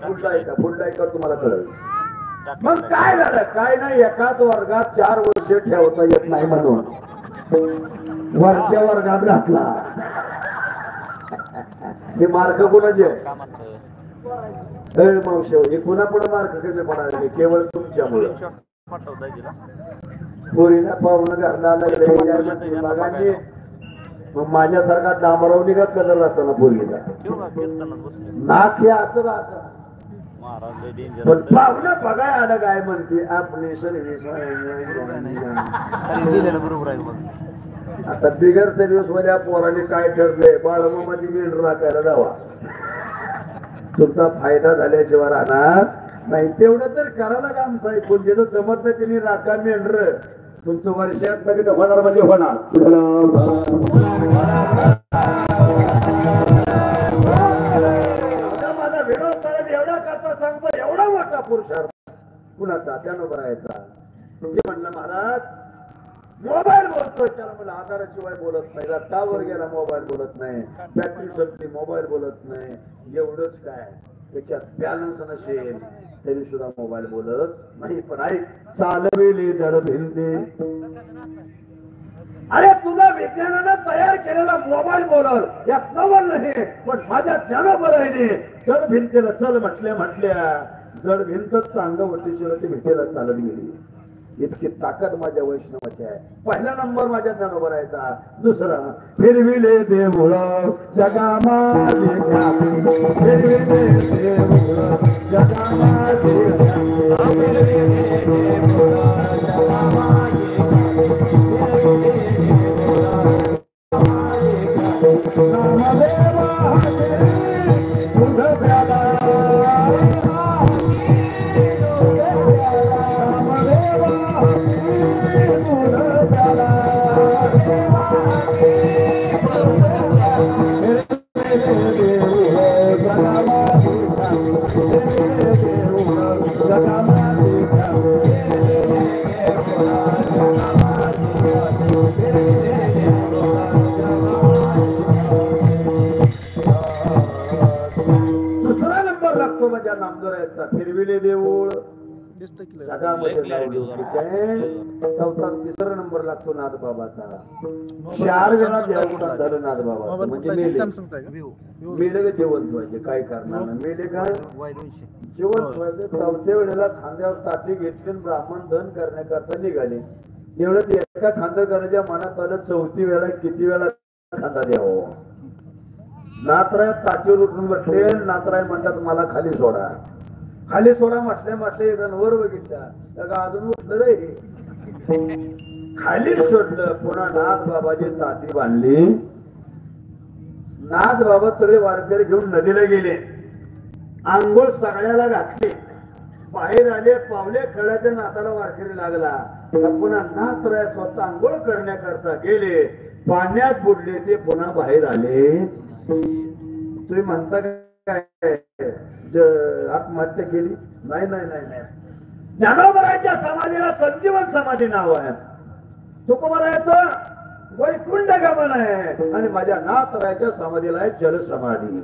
पुढला ऐका तुम्हाला कळेल. मग काय झालं, काय नाही, एकाच वर्गात 4 वर्ष ठेवता येत नाही म्हणून वरच्या वर्गात घातला. हे मार्क कोणाचे मावशी, हे पुन्हा पुढे मार्क कमी पडायला केवळ तुमच्यामुळे. पोरीला पाहुणं घरला लागले, मग माझ्यासारखा डांबरावणी का कलर असताना पोरीला नाक हे असं का असं. पण पाहुणं बघाय आलं काय म्हणते आपले सर्व्हिस. आता बिगर सर्व्हिस मध्ये पोराने काय ठरलंय, बाळमामाची मेंढ राखायला जावा. तुमचा फायदा झाल्याशिवाय राहणार नाही. तेवढं तर करायला का आमचं ऐकून ज्याचं जमत नाही त्यांनी राखा मेंढर. तुमचं वर्षात लगेच होणार म्हणजे होणार. माझा विरोध करायला एवढा करता सांगतो, एवढा मोठा पुरुषार्थ कुणाचा त्यानं करायचा. म्हणजे म्हणलं महाराज मोबाईल बोलतो, त्याला मला आधाराशिवाय बोलत नाही. रस्त्यावर गेला मोबाईल बोलत नाही, बॅटरी संपली मोबाईल बोलत नाही. एवढंच काय, त्याच्यात बॅलन्स नसेल तरी सुद्धा मोबाईल बोलत नाही. पण ऐक, चालविली धड भिंती. अरे तुझा विज्ञानानं तयार केलेला मोबाईल बोलल यात नवल नाही, पण माझ्या ज्ञानोबराने जड भिंतीला चल म्हटल्या जड भिंतच अंगवटी ती भिंतीला चालत गेली. इतकी ताकद माझ्या वैष्णवाची आहे. पहिला नंबर माझ्या ज्ञानोबरायचा. दुसरा, फिरविले देऊळ जगामाते, फिरविले देऊळ जगामाते, फिरविले देऊळ चौथा. तिसरा नंबर लागतो नाथबाबाचा. 4 वेळा देवघरात झालं नाथबाबा म्हणजे मेले जेवण व्हायचे. काय करणार मेले काय जेवण व्हायचं. 4थ्या वेळेला खांद्यावर ताटी घेतली, ब्राह्मण धन करण्याकरता निघाले. एवढं एका खांदेकराच्या मनात आलं, 4थी वेळा किती वेळा खांदा द्यावं. नाथराय ताटीवर उठून बसले. नाथराय म्हणतात मला खाली सोडा. खाली सोडा म्हटले एकानं वर बघितल्या अजून उठलं रे. खाली सोडलं. पुन्हा नाथ बाबाची ताटी बांधली. नाथ बाबा सगळे वारकरी घेऊन नदीला गेले. आंघोळ सगळ्याला घातली. बाहेर आले. पावले खेळाच्या नाथाला वारकरी लागला. पुन्हा नाथराय स्वतः आंघोळ करण्याकरता गेले. पाण्यात बुडले. ते पुन्हा बाहेर आले. तुम्ही म्हणता काय आत्महत्या केली? नाही नाही नाही नाही. ज्ञानोबराच्या समाधीला संजीवन समाधी नाव आहे. तुकोबरायचं वैकुंठ गमन आहे आणि माझ्या नाथरायच्या समाधीला आहे जल समाधी.